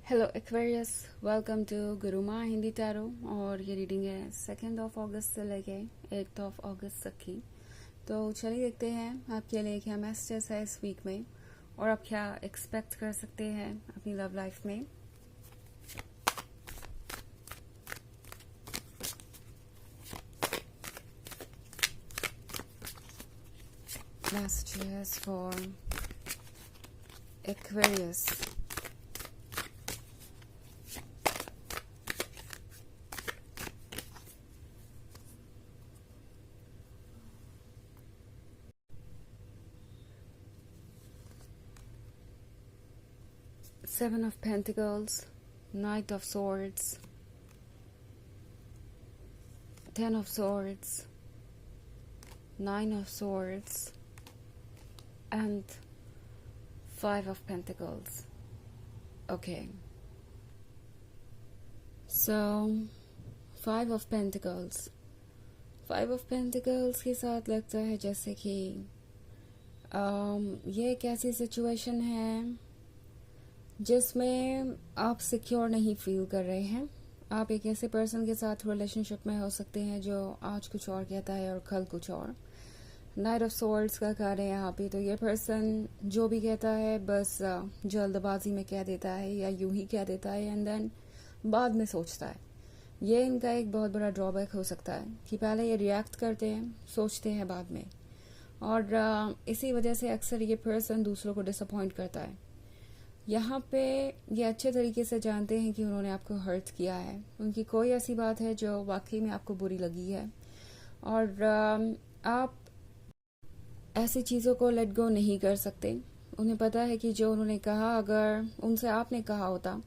Hello Aquarius, welcome to Guruma Hindi tarot. और ये reading है 2 अगस्त से लेके 8 अगस्त तक की। तो चलिए देखते हैं आपके लिए क्या मैसेजेस है इस वीक में और आप क्या एक्सपेक्ट कर सकते हैं अपनी लव लाइफ में। Messages for Aquarius. Seven of Pentacles, Knight of Swords, Ten of Swords, Nine of Swords, and Five of Pentacles. Okay. So, Five of Pentacles. Five of Pentacles के साथ लगता है जैसे कि ये एक ऐसी सिचुएशन है जिसमें आप सिक्योर नहीं फील कर रहे हैं। आप एक ऐसे पर्सन के साथ रिलेशनशिप में हो सकते हैं जो आज कुछ और कहता है और कल कुछ और। नाइट ऑफ सोर्ड्स का कार्ड है यहाँ पे। तो ये पर्सन जो भी कहता है बस जल्दबाजी में कह देता है या यूं ही कह देता है एंड देन बाद में सोचता है। ये इनका एक बहुत बड़ा ड्रॉबैक हो सकता है कि पहले ये रिएक्ट करते हैं, सोचते हैं बाद में, और इसी वजह से अक्सर ये पर्सन दूसरों को डिसअपॉइंट करता है। यहाँ पे ये अच्छे तरीके से जानते हैं कि उन्होंने आपको हर्ट किया है, उनकी कोई ऐसी बात है जो वाकई में आपको बुरी लगी है और आप ऐसी चीज़ों को लेट गो नहीं कर सकते। उन्हें पता है कि जो उन्होंने कहा, अगर उनसे आपने कहा होता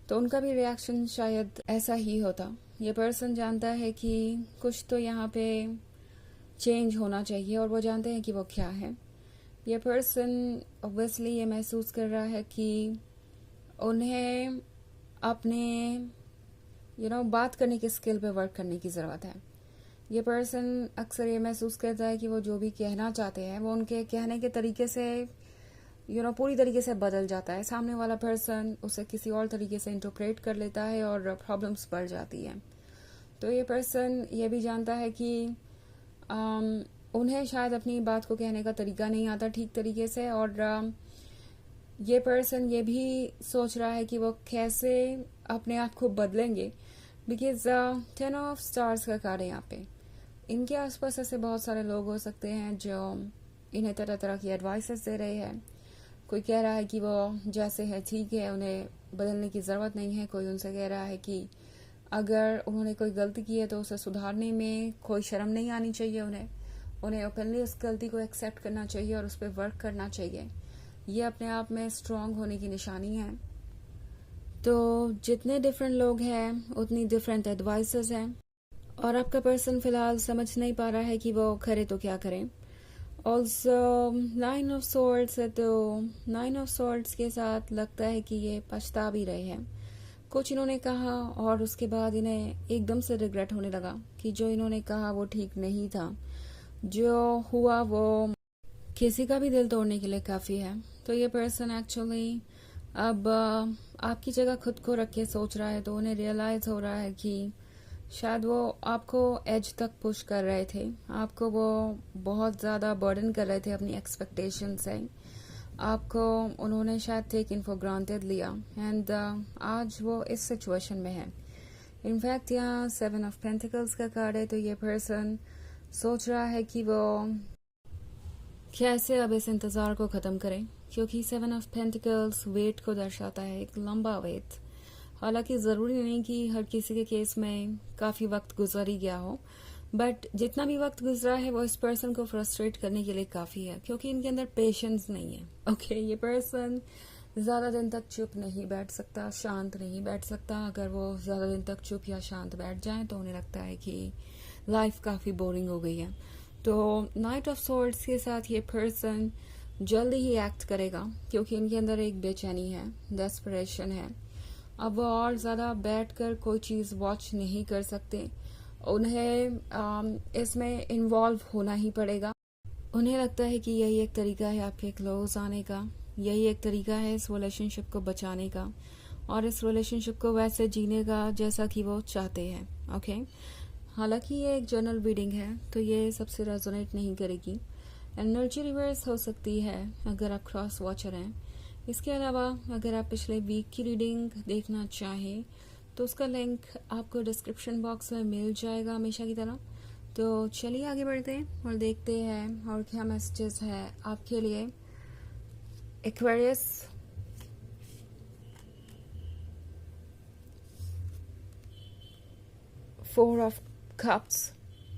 तो उनका भी रिएक्शन शायद ऐसा ही होता। ये पर्सन जानता है कि कुछ तो यहाँ पे चेंज होना चाहिए और वो जानते हैं कि वो क्या है। ये पर्सन ऑब्वियसली ये महसूस कर रहा है कि उन्हें अपने बात करने की स्किल पे वर्क करने की ज़रूरत है। ये पर्सन अक्सर ये महसूस करता है कि वो जो भी कहना चाहते हैं वो उनके कहने के तरीके से पूरी तरीके से बदल जाता है। सामने वाला पर्सन उसे किसी और तरीके से इंटरप्रेट कर लेता है और प्रॉब्लम्स बढ़ जाती हैं। तो ये पर्सन ये भी जानता है कि उन्हें शायद अपनी बात को कहने का तरीका नहीं आता ठीक तरीके से, और ये पर्सन ये भी सोच रहा है कि वो कैसे अपने आप को बदलेंगे। बिकॉज 10 ऑफ स्टार्स का कार्ड है यहाँ पे। इनके आसपास ऐसे बहुत सारे लोग हो सकते हैं जो इन्हें तरह तरह की एडवाइसेस दे रहे हैं। कोई कह रहा है कि वो जैसे है ठीक है, उन्हें बदलने की ज़रूरत नहीं है। कोई उनसे कह रहा है कि अगर उन्होंने कोई गलती की है तो उसे सुधारने में कोई शर्म नहीं आनी चाहिए। उन्हें ओपनली उस गलती को एक्सेप्ट करना चाहिए और उस पर वर्क करना चाहिए। ये अपने आप में स्ट्रांग होने की निशानी है। तो जितने डिफरेंट लोग हैं उतनी डिफरेंट एडवाइसेस हैं और आपका पर्सन फिलहाल समझ नहीं पा रहा है कि वो करे तो क्या करें। ऑल्सो 9 ऑफ सॉर्ड्स है, तो 9 ऑफ सॉर्ड्स के साथ लगता है कि ये पछता भी रहे हैं। कुछ इन्होंने कहा और उसके बाद इन्हें एकदम से रिग्रेट होने लगा कि जो इन्होंने कहा वो ठीक नहीं था। जो हुआ वो किसी का भी दिल तोड़ने के लिए काफ़ी है। तो ये पर्सन एक्चुअली अब आपकी जगह खुद को रख के सोच रहा है, तो उन्हें रियलाइज़ हो रहा है कि शायद वो आपको एज तक पुश कर रहे थे, आपको वो बहुत ज़्यादा बर्डन कर रहे थे अपनी एक्सपेक्टेशन से। आपको उन्होंने शायद टेकन फॉर ग्रांटेड लिया एंड आज वो इस सिचुएशन में है। इनफैक्ट यहाँ 7 ऑफ पेंटिकल्स का कार्ड है। तो ये पर्सन सोच रहा है कि वो कैसे अब इस इंतज़ार को ख़त्म करें, क्योंकि 7 ऑफ पेंटिकल्स वेट को दर्शाता है, एक लंबा वेट। हालांकि ज़रूरी नहीं कि हर किसी के केस में काफ़ी वक्त गुजर ही गया हो, बट जितना भी वक्त गुजरा है वो इस पर्सन को फ्रस्ट्रेट करने के लिए काफ़ी है, क्योंकि इनके अंदर पेशेंस नहीं है। ओके, ये पर्सन ज़्यादा दिन तक चुप नहीं बैठ सकता, शांत नहीं बैठ सकता। अगर वो ज़्यादा दिन तक चुप या शांत बैठ जाए तो उन्हें लगता है कि लाइफ काफ़ी बोरिंग हो गई है। तो नाइट ऑफ सॉर्ड्स के साथ ये पर्सन जल्दी ही एक्ट करेगा, क्योंकि इनके अंदर एक बेचैनी है, डेस्परेशन है। अब वो और ज़्यादा बैठकर कोई चीज़ वॉच नहीं कर सकते, उन्हें इसमें इन्वॉल्व होना ही पड़ेगा। उन्हें लगता है कि यही एक तरीका है आपके क्लोज आने का, यही एक तरीका है इस रिलेशनशिप को बचाने का। और इस रिलेशनशिप को वैसे जीने का जैसा कि वो चाहते हैं। ओके, हालांकि ये एक जनरल रीडिंग है तो ये सबसे रेजोनेट नहीं करेगी। एनर्जी रिवर्स हो सकती है अगर आप क्रॉस वॉचर हैं। इसके अलावा अगर आप पिछले वीक की रीडिंग देखना चाहें तो उसका लिंक आपको डिस्क्रिप्शन बॉक्स में मिल जाएगा हमेशा की तरह। तो चलिए आगे बढ़ते हैं और देखते हैं और क्या मैसेजेस है आपके लिए। Aquarius, four of cups,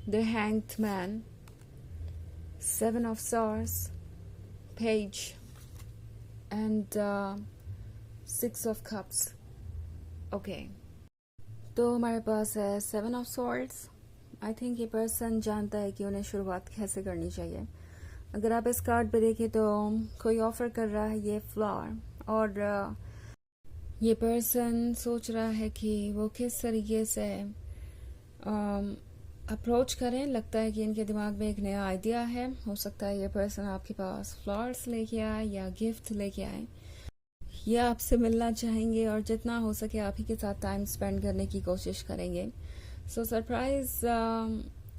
the hanged man, seven of swords, page and six of cups. Okay, तो हमारे पास है seven of swords. I think ये पर्सन जानता है कि उन्हें शुरुआत कैसे करनी चाहिए। अगर आप इस कार्ड पे देखें तो कोई ऑफर कर रहा है ये फ्लावर, और ये पर्सन सोच रहा है कि वो किस तरीके से अप्रोच करें। लगता है कि इनके दिमाग में एक नया आइडिया है। हो सकता है ये पर्सन आपके पास फ्लावर्स लेके आए या गिफ्ट लेके आए, ये आपसे मिलना चाहेंगे और जितना हो सके आप ही के साथ टाइम स्पेंड करने की कोशिश करेंगे। सो सरप्राइज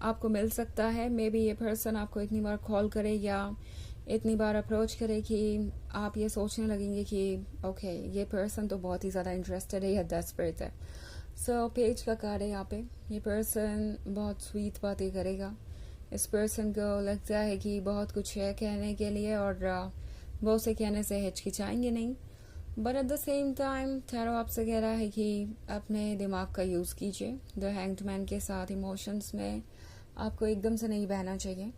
आपको मिल सकता है। मे बी ये पर्सन आपको इतनी बार कॉल करे या इतनी बार अप्रोच करे कि आप ये सोचने लगेंगे कि ओके ये पर्सन तो बहुत ही ज़्यादा इंटरेस्टेड है या डेस्परेट है। सो पेज का कार्ड है यहाँ पे। ये पर्सन बहुत स्वीट बातें करेगा। इस पर्सन को लगता है कि बहुत कुछ है कहने के लिए और वो उसे कहने से हिचकिचाएंगे नहीं। But at the same time tarot आपसे कह रहा है कि अपने दिमाग का यूज़ कीजिए। द हैंग्ड मैन के साथ इमोशंस में आपको एकदम से नहीं बहना चाहिए,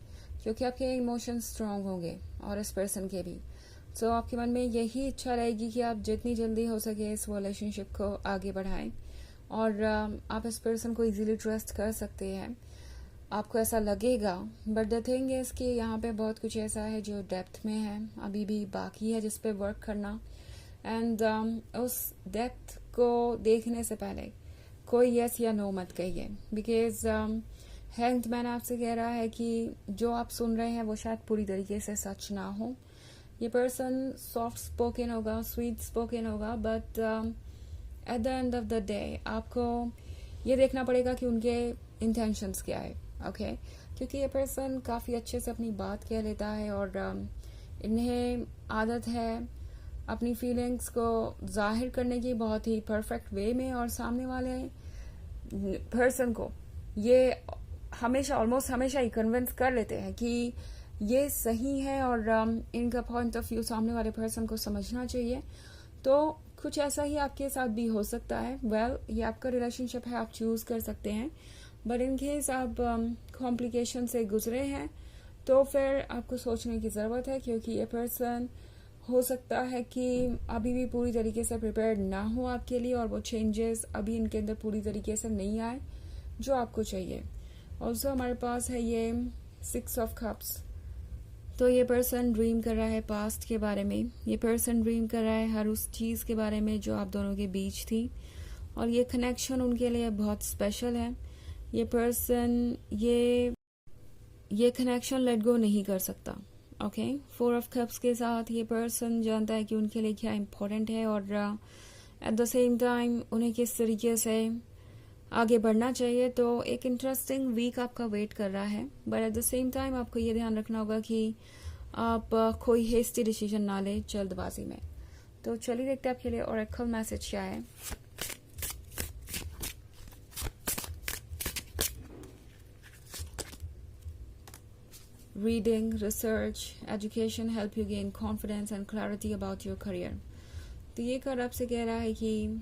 क्योंकि आपके इमोशंस स्ट्रांग होंगे और इस पर्सन के भी। सो आपके मन में यही इच्छा रहेगी कि आप जितनी जल्दी हो सके इस रिलेशनशिप को आगे बढ़ाएं और आप इस पर्सन को इजीली ट्रस्ट कर सकते हैं। आपको ऐसा लगेगा, बट द थिंग इज कि यहाँ पे बहुत कुछ ऐसा है जो डेप्थ में है, अभी भी बाकी है जिस पे वर्क करना। एंड उस डेप्थ को देखने से पहले कोई यस या नो मत कहिए, बिकॉज हैंग्ड मैन आपसे कह रहा है कि जो आप सुन रहे हैं वो शायद पूरी तरीके से सच ना हो। ये पर्सन सॉफ्ट स्पोकन होगा, स्वीट स्पोकन होगा, but at the end of the day आपको ये देखना पड़ेगा कि उनके इंटेंशंस क्या है। ओके, क्योंकि ये पर्सन काफ़ी अच्छे से अपनी बात कह लेता है और इन्हें आदत है अपनी फीलिंग्स को जाहिर करने की बहुत ही परफेक्ट वे में, और सामने वाले पर्सन को ये हमेशा ऑलमोस्ट हमेशा ही कन्विंस कर लेते हैं कि ये सही है और इनका पॉइंट ऑफ व्यू सामने वाले पर्सन को समझना चाहिए। तो कुछ ऐसा ही आपके साथ भी हो सकता है। वेल, ये आपका रिलेशनशिप है, आप चूज कर सकते हैं, बट इन केस आप कॉम्प्लिकेशन से गुजरे हैं तो फिर आपको सोचने की ज़रूरत है, क्योंकि ये पर्सन हो सकता है कि अभी भी पूरी तरीके से प्रिपेयर्ड ना हो आपके लिए और वो चेंजेस अभी इनके अंदर पूरी तरीके से नहीं आए जो आपको चाहिए। ऑल्सो हमारे पास है ये सिक्स ऑफ कप्स। तो ये पर्सन ड्रीम कर रहा है पास्ट के बारे में। ये पर्सन ड्रीम कर रहा है हर उस चीज़ के बारे में जो आप दोनों के बीच थी, और ये कनेक्शन उनके लिए बहुत स्पेशल है। ये पर्सन ये कनेक्शन लेट गो नहीं कर सकता। ओके, फोर ऑफ कप्स के साथ ये पर्सन जानता है कि उनके लिए क्या इम्पोर्टेंट है और एट द सेम टाइम उन्हें किस तरीके से आगे बढ़ना चाहिए। तो एक इंटरेस्टिंग वीक आपका वेट कर रहा है, but at the same time आपको ये ध्यान रखना होगा कि आप कोई हेस्टी डिसीजन ना ले जल्दबाजी में। तो चलिए देखते हैं आपके लिए ओरेकल मैसेज क्या है। Reading, research, education help you gain confidence and clarity about your career. तो ये कार्ड आपसे कह रहा है कि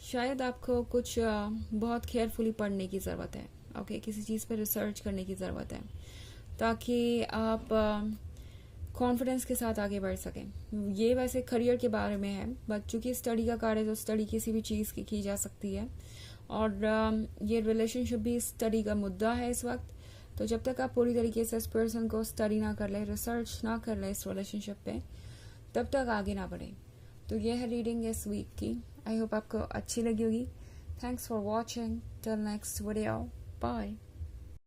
शायद आपको कुछ बहुत केयरफुली पढ़ने की ज़रूरत है। ओके, किसी चीज़ पर रिसर्च करने की ज़रूरत है ताकि आप कॉन्फिडेंस के साथ आगे बढ़ सकें। ये वैसे करियर के बारे में है, बट चूंकि स्टडी का कार्ड है तो स्टडी किसी भी चीज़ की जा सकती है, और ये रिलेशनशिप भी स्टडी का मुद्दा है इस वक्त। तो जब तक आप पूरी तरीके से इस पर्सन को स्टडी ना कर ले, रिसर्च ना कर ले इस रिलेशनशिप पे, तब तक आगे ना बढ़े। तो ये है रीडिंग इस वीक की। आई होप आपको अच्छी लगी होगी। Thanks for watching. Till next video, bye.